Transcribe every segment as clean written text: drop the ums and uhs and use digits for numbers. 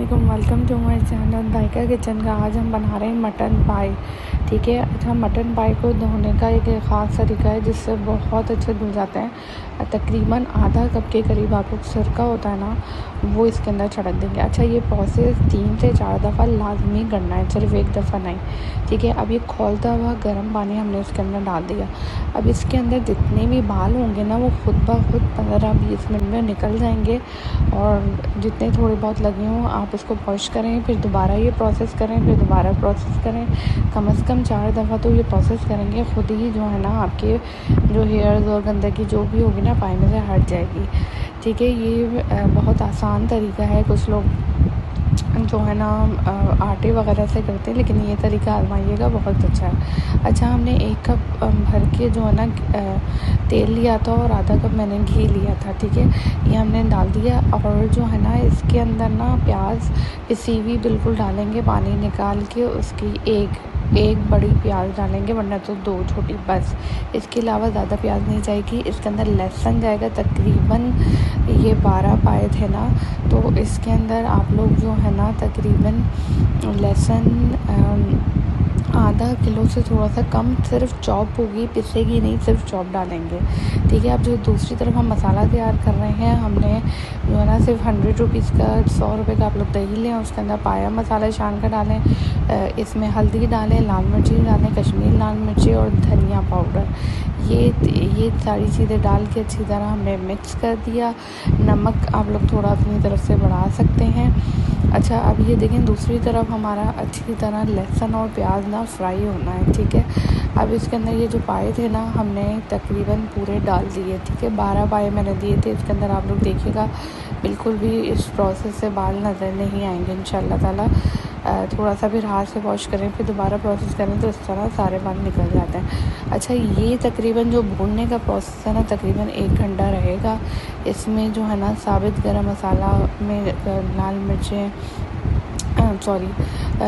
वालेकुम, welcome to my channel Zaika kitchen का। आज हम बना रहे हैं मटन पाई। ठीक है। अच्छा, मटन पाई को धोने का एक ख़ास तरीका है जिससे बहुत अच्छे धुल जाते हैं। तकरीबन आधा कप के करीब आप लोग सिरका होता है ना, वो इसके अंदर छिड़क देंगे। अच्छा, ये प्रोसेस 3 से 4 दफ़ा लाजमी करना है, सिर्फ एक दफ़ा नहीं। ठीक है। अब ये खौलता हुआ गर्म पानी हमने इसके अंदर डाल दिया। अब इसके अंदर जितने भी बाल होंगे ना, वो खुद ब खुद 15-20 मिनट में निकल जाएंगे। और जितने थोड़े बहुत लगे हों आप इसको वॉश करें, फिर दोबारा ये प्रोसेस करें, फिर दोबारा प्रोसेस करें। कम से कम 4 दफ़ा तो ये प्रोसेस करेंगे, खुद ही जो है ना आपके जो हेयर्स और गंदगी जो भी होगी ना पानी में से हट जाएगी। ठीक है। ये बहुत आसान तरीका है। कुछ लोग जो है ना आटे वगैरह से करते हैं, लेकिन ये तरीका आजमाइएगा, बहुत अच्छा है। अच्छा, हमने 1 कप भर के जो है ना तेल लिया था और आधा कप मैंने घी लिया था। ठीक है। ये हमने डाल दिया और जो है ना इसके अंदर ना प्याज पिसी हुई बिल्कुल डालेंगे, पानी निकाल के उसकी एक बड़ी प्याज डालेंगे, वरना तो 2 छोटी बस। इसके अलावा ज़्यादा प्याज नहीं जाएगी। इसके अंदर लहसुन जाएगा, तकरीबन ये 12 पाए थे ना, तो इसके अंदर आप लोग जो है ना तकरीबन लहसुन आधा किलो से थोड़ा सा कम सिर्फ चॉप होगी, पिसेगी नहीं, सिर्फ चॉप डालेंगे। ठीक है। अब जो दूसरी तरफ हम मसाला तैयार कर रहे हैं, हमने जो है ना सिर्फ 100 रुपीज़ का 100 रुपये का आप लोग दही लें, उसके अंदर पाया मसाला छान कर डालें। इसमें हल्दी डालें, लाल मिर्ची डालें, कश्मीरी लाल मिर्ची और धनिया पाउडर। ये सारी चीज़ें डाल के अच्छी तरह हमने मिक्स कर दिया। नमक आप लोग थोड़ा अपनी तरफ से बढ़ा सकते हैं। अच्छा, अब ये देखें दूसरी तरफ हमारा अच्छी तरह लहसुन और प्याज ना फ्राई होना है। ठीक है। अब इसके अंदर ये जो पाए थे ना हमने तकरीबन पूरे डाल दिए। ठीक है। 12 पाए मैंने दिए थे। इसके अंदर आप लोग देखिएगा बिल्कुल भी इस प्रोसेस से बाल नज़र नहीं आएंगे इंशाल्लाह ताला। थोड़ा सा फिर हाथ से वॉश करें, फिर दोबारा प्रोसेस करें तो इस तरह सारे बाल निकल जाते हैं। अच्छा, ये तकरीबन जो भूनने का प्रोसेस है ना तकरीबन 1 घंटा रहेगा। इसमें जो है ना साबित गरम मसाला में लाल मिर्चें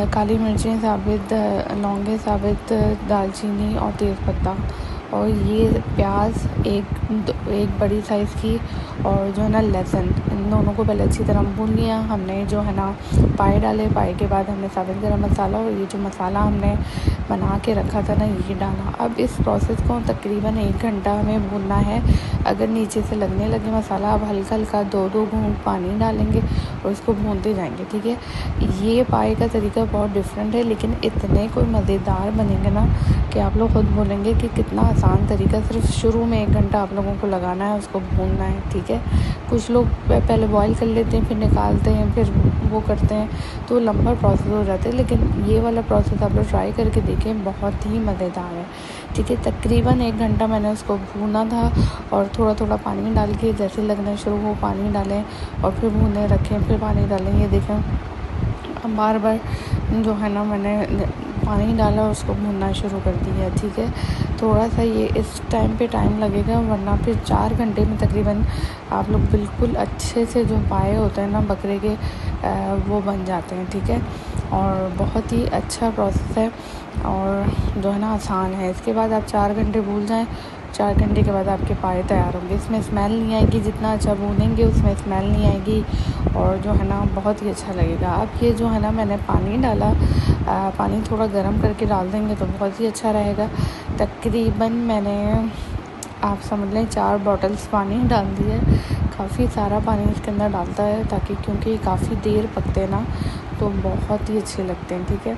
काली मिर्चें साबित, लौंगे साबित, दालचीनी और तेज़पत्ता, और ये प्याज एक बड़ी साइज़ की, और जो है ना लहसुन, इन दोनों को पहले अच्छी तरह भून लिया। हमने जो है ना पाए डाले, पाए के बाद हमने साबित गरम मसाला और ये जो मसाला हमने बना के रखा था ना ये डाला। अब इस प्रोसेस को तकरीबन 1 घंटा हमें भूनना है। अगर नीचे से लगने लगे मसाला, अब हल्का हल्का 2-2 घूंट पानी डालेंगे और इसको भूनते जाएंगे। ठीक है। ये पाए का तरीका बहुत डिफरेंट है, लेकिन इतने कोई मज़ेदार बनेंगे ना कि आप लोग खुद बोलेंगे कि कितना आसान तरीका। सिर्फ शुरू में 1 घंटा आप लोगों को लगाना है, उसको भूनना है। ठीक है। कुछ लोग पहले बॉईल कर लेते हैं, फिर निकालते हैं, फिर वो करते हैं, तो लंबा प्रोसेस हो जाता है। लेकिन ये वाला प्रोसेस आप लोग ट्राई करके देखें, बहुत ही मज़ेदार है। ठीक है। तकरीबन 1 घंटा मैंने उसको भूना था और थोड़ा थोड़ा पानी डाल के जैसे लगना शुरू हो पानी डालें और फिर भूने रखें, फिर पानी डालें। ये देखें बार बार जो है ना मैंने पानी डाला और उसको भूनना शुरू कर दिया। ठीक है। थोड़ा सा ये इस टाइम पे टाइम लगेगा, वरना फिर 4 घंटे में तकरीबन आप लोग बिल्कुल अच्छे से जो पाए होते हैं ना बकरे के वो बन जाते हैं। ठीक है। और बहुत ही अच्छा प्रोसेस है और जो है ना आसान है। इसके बाद आप 4 घंटे भूल जाएं, 4 घंटे के बाद आपके पाए तैयार होंगे। इसमें स्मेल नहीं आएगी, जितना अच्छा भूनेंगे उसमें स्मेल नहीं आएगी और जो है ना बहुत ही अच्छा लगेगा। अब ये जो है ना मैंने पानी डाला, पानी थोड़ा गर्म करके डाल देंगे तो बहुत ही अच्छा रहेगा। तकरीबन मैंने आप समझ लें 4 बॉटल्स पानी डाल दिए। काफ़ी सारा पानी इसके अंदर डालता है ताकि, क्योंकि काफ़ी देर पकते हैं ना तो बहुत ही अच्छे लगते हैं। ठीक है।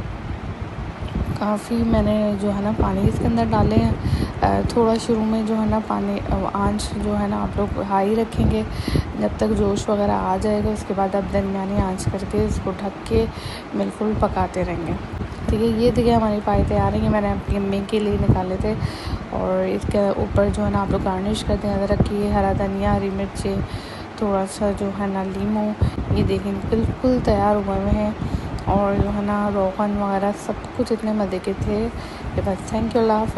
काफ़ी मैंने जो है ना पानी इसके अंदर डाले हैं। थोड़ा शुरू में जो है ना पानी आंच जो है ना आप लोग हाई रखेंगे जब तक जोश वगैरह आ जाएगा। उसके बाद आप दरमियानी आंच करके इसको ढक के बिल्कुल पकाते रहेंगे। ठीक है। ये देखिए हमारी पाई तैयार है। मैंने अपनी अम्मी के लिए निकाले थे और इसके ऊपर जो है ना आप लोग गार्निश करते हैं अदरक की, हरा धनिया, हरी मिर्ची, थोड़ा सा जो है ना लीमू। ये देखें बिल्कुल तैयार हुए हुए हैं और जो है ना रोगन वगैरह सब कुछ इतने मज़े के थे कि बस। थैंक यू, अल्लाह हाफ़िज़।